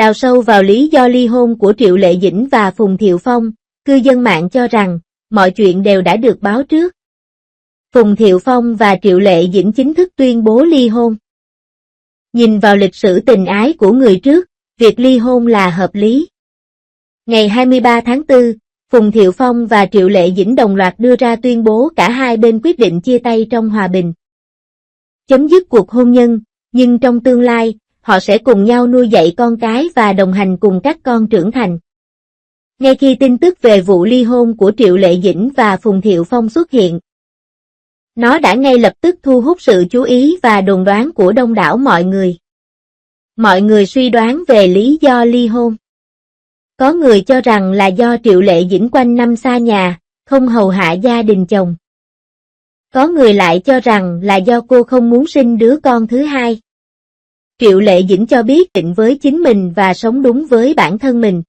Đào sâu vào lý do ly hôn của Triệu Lệ Dĩnh và Phùng Thiệu Phong, cư dân mạng cho rằng, mọi chuyện đều đã được báo trước. Phùng Thiệu Phong và Triệu Lệ Dĩnh chính thức tuyên bố ly hôn. Nhìn vào lịch sử tình ái của người trước, việc ly hôn là hợp lý. Ngày 23 tháng 4, Phùng Thiệu Phong và Triệu Lệ Dĩnh đồng loạt đưa ra tuyên bố cả hai bên quyết định chia tay trong hòa bình. Chấm dứt cuộc hôn nhân, nhưng trong tương lai, họ sẽ cùng nhau nuôi dạy con cái và đồng hành cùng các con trưởng thành. Ngay khi tin tức về vụ ly hôn của Triệu Lệ Dĩnh và Phùng Thiệu Phong xuất hiện, nó đã ngay lập tức thu hút sự chú ý và đồn đoán của đông đảo mọi người. Mọi người suy đoán về lý do ly hôn. Có người cho rằng là do Triệu Lệ Dĩnh quanh năm xa nhà, không hầu hạ gia đình chồng. Có người lại cho rằng là do cô không muốn sinh đứa con thứ hai. Triệu Lệ Dĩnh cho biết định với chính mình và sống đúng với bản thân mình.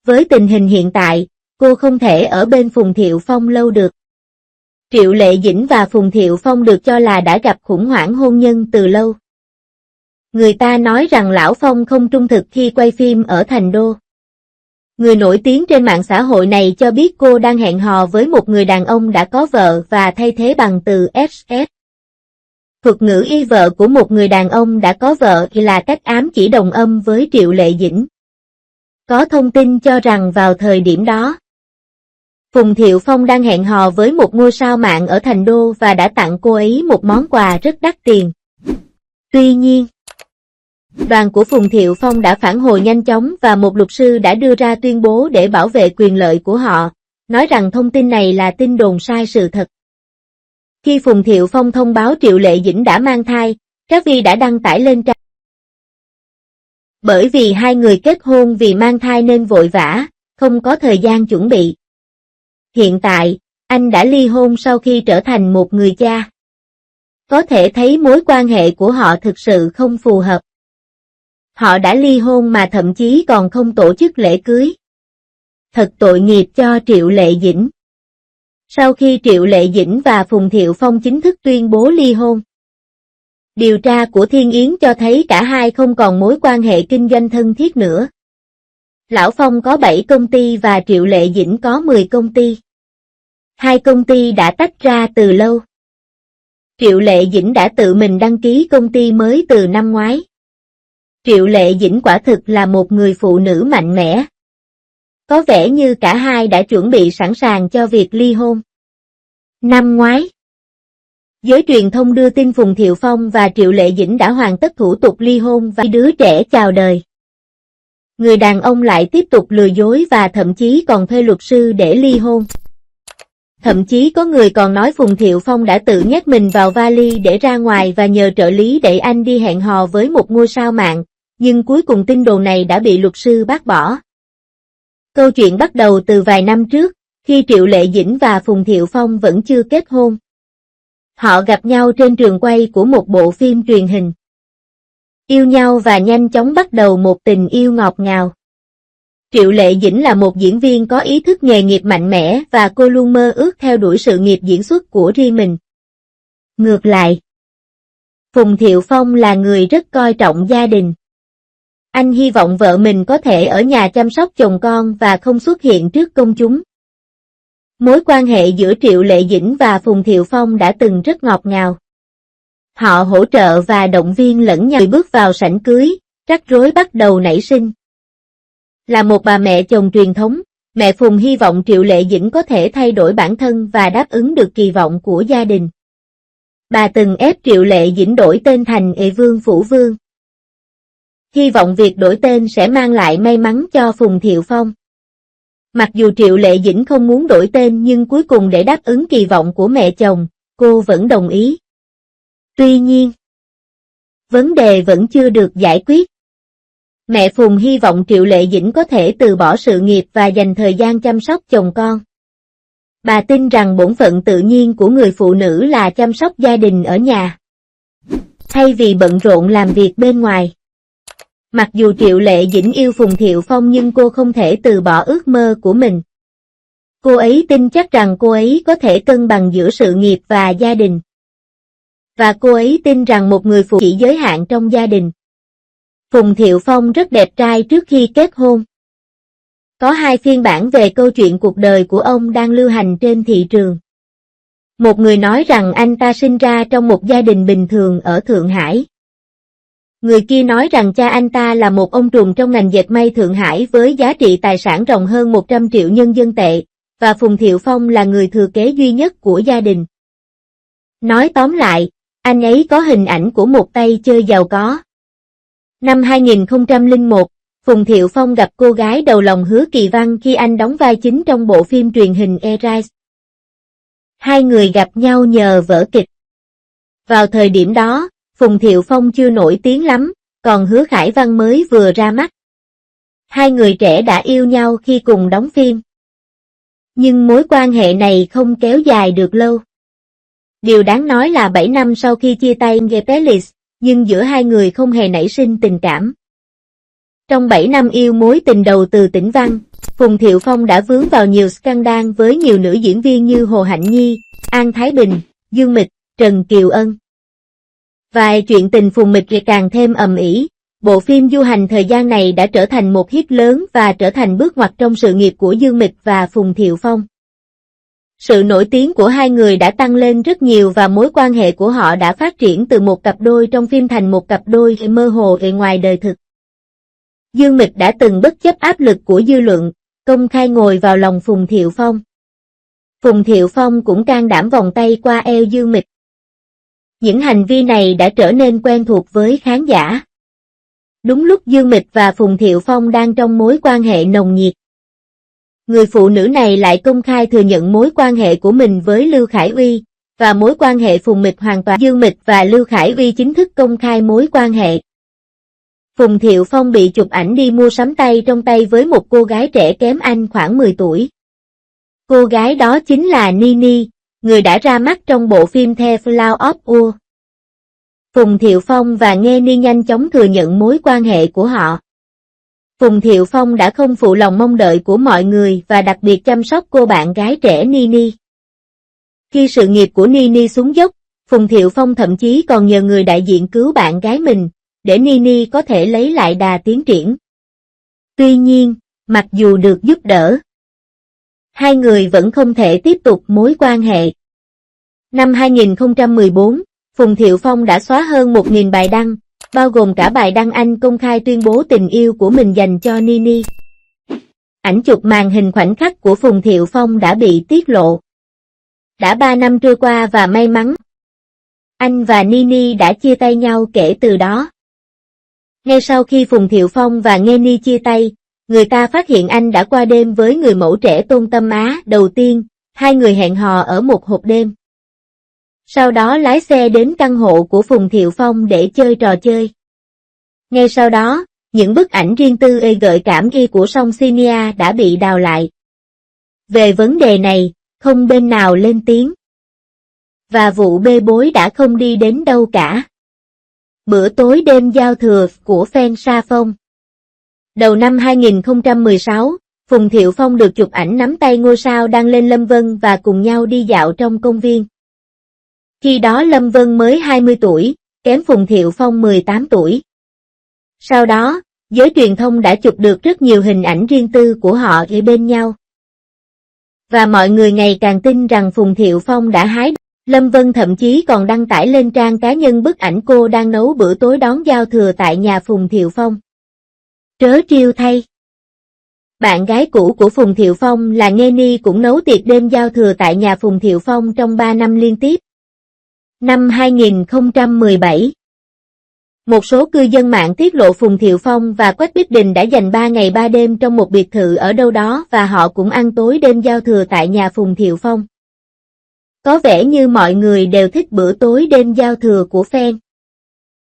Với tình hình hiện tại, cô không thể ở bên Phùng Thiệu Phong lâu được. Triệu Lệ Dĩnh và Phùng Thiệu Phong được cho là đã gặp khủng hoảng hôn nhân từ lâu. Người ta nói rằng Lão Phong không trung thực khi quay phim ở Thành Đô. Người nổi tiếng trên mạng xã hội này cho biết cô đang hẹn hò với một người đàn ông đã có vợ và thay thế bằng từ SS. Thuật ngữ y vợ của một người đàn ông đã có vợ là cách ám chỉ đồng âm với Triệu Lệ Dĩnh. Có thông tin cho rằng vào thời điểm đó, Phùng Thiệu Phong đang hẹn hò với một ngôi sao mạng ở Thành Đô và đã tặng cô ấy một món quà rất đắt tiền. Tuy nhiên, đoàn của Phùng Thiệu Phong đã phản hồi nhanh chóng và một luật sư đã đưa ra tuyên bố để bảo vệ quyền lợi của họ, nói rằng thông tin này là tin đồn sai sự thật. Khi Phùng Thiệu Phong thông báo Triệu Lệ Dĩnh đã mang thai, các vi đã đăng tải lên trang. Bởi vì hai người kết hôn vì mang thai nên vội vã, không có thời gian chuẩn bị. Hiện tại, anh đã ly hôn sau khi trở thành một người cha. Có thể thấy mối quan hệ của họ thực sự không phù hợp. Họ đã ly hôn mà thậm chí còn không tổ chức lễ cưới. Thật tội nghiệp cho Triệu Lệ Dĩnh. Sau khi Triệu Lệ Dĩnh và Phùng Thiệu Phong chính thức tuyên bố ly hôn, điều tra của Thiên Yến cho thấy cả hai không còn mối quan hệ kinh doanh thân thiết nữa. Lão Phong có 7 công ty và Triệu Lệ Dĩnh có 10 công ty. Hai công ty đã tách ra từ lâu. Triệu Lệ Dĩnh đã tự mình đăng ký công ty mới từ năm ngoái. Triệu Lệ Dĩnh quả thực là một người phụ nữ mạnh mẽ. Có vẻ như cả hai đã chuẩn bị sẵn sàng cho việc ly hôn. Năm ngoái, giới truyền thông đưa tin Phùng Thiệu Phong và Triệu Lệ Dĩnh đã hoàn tất thủ tục ly hôn và đứa trẻ chào đời. Người đàn ông lại tiếp tục lừa dối và thậm chí còn thuê luật sư để ly hôn. Thậm chí có người còn nói Phùng Thiệu Phong đã tự nhét mình vào vali để ra ngoài và nhờ trợ lý đẩy anh đi hẹn hò với một ngôi sao mạng, nhưng cuối cùng tin đồn này đã bị luật sư bác bỏ. Câu chuyện bắt đầu từ vài năm trước, khi Triệu Lệ Dĩnh và Phùng Thiệu Phong vẫn chưa kết hôn. Họ gặp nhau trên trường quay của một bộ phim truyền hình. Yêu nhau và nhanh chóng bắt đầu một tình yêu ngọt ngào. Triệu Lệ Dĩnh là một diễn viên có ý thức nghề nghiệp mạnh mẽ và cô luôn mơ ước theo đuổi sự nghiệp diễn xuất của riêng mình. Ngược lại, Phùng Thiệu Phong là người rất coi trọng gia đình. Anh hy vọng vợ mình có thể ở nhà chăm sóc chồng con và không xuất hiện trước công chúng. Mối quan hệ giữa Triệu Lệ Dĩnh và Phùng Thiệu Phong đã từng rất ngọt ngào. Họ hỗ trợ và động viên lẫn nhau. Bước vào sảnh cưới, rắc rối bắt đầu nảy sinh. Là một bà mẹ chồng truyền thống, mẹ Phùng hy vọng Triệu Lệ Dĩnh có thể thay đổi bản thân và đáp ứng được kỳ vọng của gia đình. Bà từng ép Triệu Lệ Dĩnh đổi tên thành Vương Phủ Vương. Hy vọng việc đổi tên sẽ mang lại may mắn cho Phùng Thiệu Phong. Mặc dù Triệu Lệ Dĩnh không muốn đổi tên nhưng cuối cùng để đáp ứng kỳ vọng của mẹ chồng, cô vẫn đồng ý. Tuy nhiên, vấn đề vẫn chưa được giải quyết. Mẹ Phùng hy vọng Triệu Lệ Dĩnh có thể từ bỏ sự nghiệp và dành thời gian chăm sóc chồng con. Bà tin rằng bổn phận tự nhiên của người phụ nữ là chăm sóc gia đình ở nhà, thay vì bận rộn làm việc bên ngoài. Mặc dù Triệu Lệ Dĩnh yêu Phùng Thiệu Phong nhưng cô không thể từ bỏ ước mơ của mình. Cô ấy tin chắc rằng cô ấy có thể cân bằng giữa sự nghiệp và gia đình. Và cô ấy tin rằng một người phụ nữ chỉ giới hạn trong gia đình. Phùng Thiệu Phong rất đẹp trai trước khi kết hôn. Có 2 phiên bản về câu chuyện cuộc đời của ông đang lưu hành trên thị trường. Một người nói rằng anh ta sinh ra trong một gia đình bình thường ở Thượng Hải. Người kia nói rằng cha anh ta là một ông trùm trong ngành dệt may Thượng Hải với giá trị tài sản ròng hơn 100 triệu nhân dân tệ, và Phùng Thiệu Phong là người thừa kế duy nhất của gia đình. Nói tóm lại, anh ấy có hình ảnh của một tay chơi giàu có. Năm 2001, Phùng Thiệu Phong gặp cô gái đầu lòng Hứa Kỳ Văn khi anh đóng vai chính trong bộ phim truyền hình Arise. Hai người gặp nhau nhờ vở kịch. Vào thời điểm đó, Phùng Thiệu Phong chưa nổi tiếng lắm, còn Hứa Khải Văn mới vừa ra mắt. Hai người trẻ đã yêu nhau khi cùng đóng phim. Nhưng mối quan hệ này không kéo dài được lâu. Điều đáng nói là 7 năm sau khi chia tay Gepelis, nhưng giữa hai người không hề nảy sinh tình cảm. Trong 7 năm yêu mối tình đầu từ Tĩnh Văn, Phùng Thiệu Phong đã vướng vào nhiều scandal với nhiều nữ diễn viên như Hồ Hạnh Nhi, An Thái Bình, Dương Mịch, Trần Kiều Ân. Và chuyện tình Phùng Mịch càng thêm ầm ĩ. Bộ phim du hành thời gian này đã trở thành một hit lớn và trở thành bước ngoặt trong sự nghiệp của Dương Mịch và Phùng Thiệu Phong. Sự nổi tiếng của hai người đã tăng lên rất nhiều và mối quan hệ của họ đã phát triển từ một cặp đôi trong phim thành một cặp đôi mơ hồ ở ngoài đời thực. Dương Mịch đã từng bất chấp áp lực của dư luận, công khai ngồi vào lòng Phùng Thiệu Phong. Phùng Thiệu Phong cũng can đảm vòng tay qua eo Dương Mịch. Những hành vi này đã trở nên quen thuộc với khán giả. Đúng lúc Dương Mịch và Phùng Thiệu Phong đang trong mối quan hệ nồng nhiệt, người phụ nữ này lại công khai thừa nhận mối quan hệ của mình với Lưu Khải Uy, và mối quan hệ Phùng Mịch hoàn toàn. Dương Mịch và Lưu Khải Uy chính thức công khai mối quan hệ. Phùng Thiệu Phong bị chụp ảnh đi mua sắm tay trong tay với một cô gái trẻ kém anh khoảng 10 tuổi. Cô gái đó chính là Nini, người đã ra mắt trong bộ phim The Flower of War. Phùng Thiệu Phong và Nghê nhanh chóng thừa nhận mối quan hệ của họ. Phùng Thiệu Phong đã không phụ lòng mong đợi của mọi người và đặc biệt chăm sóc cô bạn gái trẻ Nini. Khi sự nghiệp của Nini xuống dốc, Phùng Thiệu Phong thậm chí còn nhờ người đại diện cứu bạn gái mình, để Nini có thể lấy lại đà tiến triển. Tuy nhiên, mặc dù được giúp đỡ, hai người vẫn không thể tiếp tục mối quan hệ. Năm 2014, Phùng Thiệu Phong đã xóa hơn 1.000 bài đăng, bao gồm cả bài đăng anh công khai tuyên bố tình yêu của mình dành cho Nini. Ảnh chụp màn hình khoảnh khắc của Phùng Thiệu Phong đã bị tiết lộ. Đã 3 năm trôi qua và may mắn, anh và Nini đã chia tay nhau kể từ đó. Ngay sau khi Phùng Thiệu Phong và Nghê chia tay, người ta phát hiện anh đã qua đêm với người mẫu trẻ Tôn Tâm Á đầu tiên, hai người hẹn hò ở một hộp đêm. Sau đó lái xe đến căn hộ của Phùng Thiệu Phong để chơi trò chơi. Ngay sau đó, những bức ảnh riêng tư gợi cảm của Song Sinia đã bị đào lại. Về vấn đề này, không bên nào lên tiếng. Và vụ bê bối đã không đi đến đâu cả. Bữa tối đêm giao thừa của fan Sa Phong. Đầu năm 2016, Phùng Thiệu Phong được chụp ảnh nắm tay ngôi sao đang lên Lâm Vân và cùng nhau đi dạo trong công viên. Khi đó Lâm Vân mới 20 tuổi, kém Phùng Thiệu Phong 18 tuổi. Sau đó, giới truyền thông đã chụp được rất nhiều hình ảnh riêng tư của họ ở bên nhau. Và mọi người ngày càng tin rằng Phùng Thiệu Phong đã hái. Lâm Vân thậm chí còn đăng tải lên trang cá nhân bức ảnh cô đang nấu bữa tối đón giao thừa tại nhà Phùng Thiệu Phong. Trớ trêu thay, bạn gái cũ của Phùng Thiệu Phong là Nghê cũng nấu tiệc đêm giao thừa tại nhà Phùng Thiệu Phong trong 3 năm liên tiếp. Năm 2017, một số cư dân mạng tiết lộ Phùng Thiệu Phong và Quách Bích Đình đã dành 3 ngày 3 đêm trong một biệt thự ở đâu đó và họ cũng ăn tối đêm giao thừa tại nhà Phùng Thiệu Phong. Có vẻ như mọi người đều thích bữa tối đêm giao thừa của fan.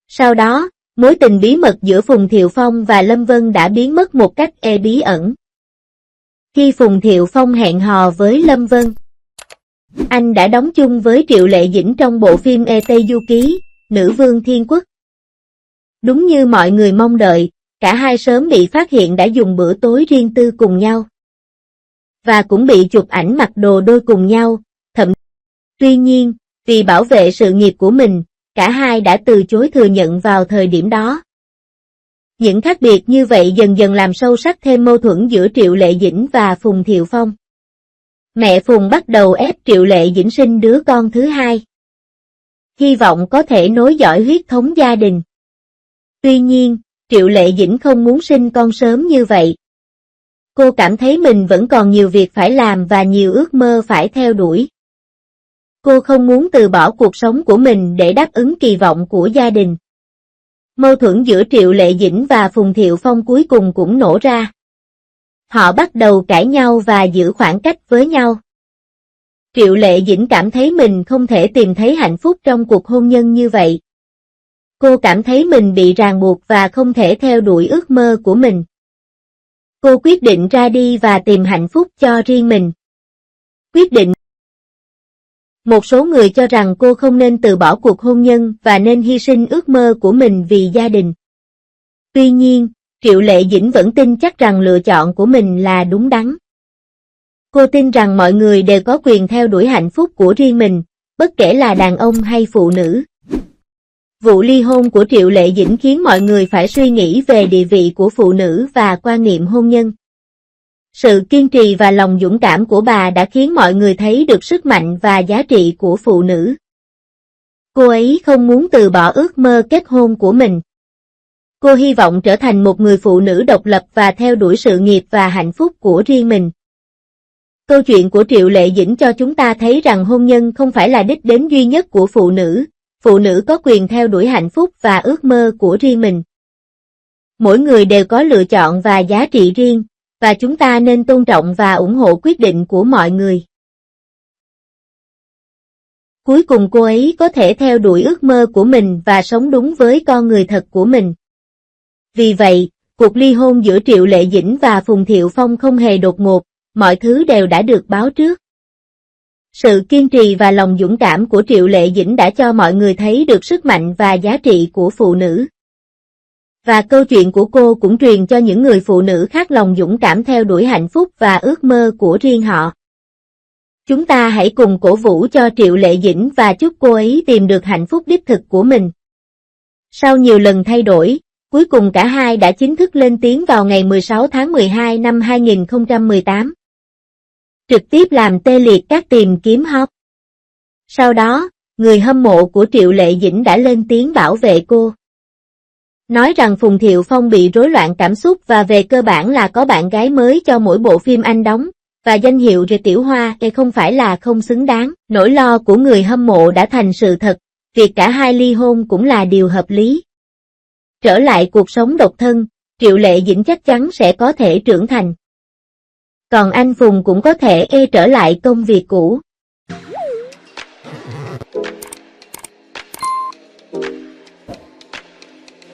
Sau đó, mối tình bí mật giữa Phùng Thiệu Phong và Lâm Vân đã biến mất một cách bí ẩn. Khi Phùng Thiệu Phong hẹn hò với Lâm Vân, anh đã đóng chung với Triệu Lệ Dĩnh trong bộ phim Tây Du Ký, Nữ Vương Thiên Quốc. Đúng như mọi người mong đợi, cả hai sớm bị phát hiện đã dùng bữa tối riêng tư cùng nhau. Và cũng bị chụp ảnh mặc đồ đôi cùng nhau, Tuy nhiên, vì bảo vệ sự nghiệp của mình, cả hai đã từ chối thừa nhận vào thời điểm đó. Những khác biệt như vậy dần dần làm sâu sắc thêm mâu thuẫn giữa Triệu Lệ Dĩnh và Phùng Thiệu Phong. Mẹ Phùng bắt đầu ép Triệu Lệ Dĩnh sinh đứa con thứ hai, hy vọng có thể nối dõi huyết thống gia đình. Tuy nhiên, Triệu Lệ Dĩnh không muốn sinh con sớm như vậy. Cô cảm thấy mình vẫn còn nhiều việc phải làm và nhiều ước mơ phải theo đuổi. Cô không muốn từ bỏ cuộc sống của mình để đáp ứng kỳ vọng của gia đình. Mâu thuẫn giữa Triệu Lệ Dĩnh và Phùng Thiệu Phong cuối cùng cũng nổ ra. Họ bắt đầu cãi nhau và giữ khoảng cách với nhau. Triệu Lệ Dĩnh cảm thấy mình không thể tìm thấy hạnh phúc trong cuộc hôn nhân như vậy. Cô cảm thấy mình bị ràng buộc và không thể theo đuổi ước mơ của mình. Cô quyết định ra đi và tìm hạnh phúc cho riêng mình. Quyết định. Một số người cho rằng cô không nên từ bỏ cuộc hôn nhân và nên hy sinh ước mơ của mình vì gia đình. Tuy nhiên, Triệu Lệ Dĩnh vẫn tin chắc rằng lựa chọn của mình là đúng đắn. Cô tin rằng mọi người đều có quyền theo đuổi hạnh phúc của riêng mình, bất kể là đàn ông hay phụ nữ. Vụ ly hôn của Triệu Lệ Dĩnh khiến mọi người phải suy nghĩ về địa vị của phụ nữ và quan niệm hôn nhân. Sự kiên trì và lòng dũng cảm của bà đã khiến mọi người thấy được sức mạnh và giá trị của phụ nữ. Cô ấy không muốn từ bỏ ước mơ kết hôn của mình. Cô hy vọng trở thành một người phụ nữ độc lập và theo đuổi sự nghiệp và hạnh phúc của riêng mình. Câu chuyện của Triệu Lệ Dĩnh cho chúng ta thấy rằng hôn nhân không phải là đích đến duy nhất của phụ nữ có quyền theo đuổi hạnh phúc và ước mơ của riêng mình. Mỗi người đều có lựa chọn và giá trị riêng, và chúng ta nên tôn trọng và ủng hộ quyết định của mọi người. Cuối cùng cô ấy có thể theo đuổi ước mơ của mình và sống đúng với con người thật của mình. Vì vậy, cuộc ly hôn giữa Triệu Lệ Dĩnh và Phùng Thiệu Phong không hề đột ngột, mọi thứ đều đã được báo trước. Sự kiên trì và lòng dũng cảm của Triệu Lệ Dĩnh đã cho mọi người thấy được sức mạnh và giá trị của phụ nữ. Và câu chuyện của cô cũng truyền cho những người phụ nữ khác lòng dũng cảm theo đuổi hạnh phúc và ước mơ của riêng họ. Chúng ta hãy cùng cổ vũ cho Triệu Lệ Dĩnh và chúc cô ấy tìm được hạnh phúc đích thực của mình. Sau nhiều lần thay đổi, cuối cùng cả hai đã chính thức lên tiếng vào ngày 16 tháng 12 năm 2018. Trực tiếp làm tê liệt các tìm kiếm hot. Sau đó, người hâm mộ của Triệu Lệ Dĩnh đã lên tiếng bảo vệ cô. Nói rằng Phùng Thiệu Phong bị rối loạn cảm xúc và về cơ bản là có bạn gái mới cho mỗi bộ phim anh đóng, và danh hiệu Rì Tiểu Hoa không phải là không xứng đáng. Nỗi lo của người hâm mộ đã thành sự thật, việc cả hai ly hôn cũng là điều hợp lý. Trở lại cuộc sống độc thân, Triệu Lệ Dĩnh chắc chắn sẽ có thể trưởng thành. Còn anh Phùng cũng có thể trở lại công việc cũ.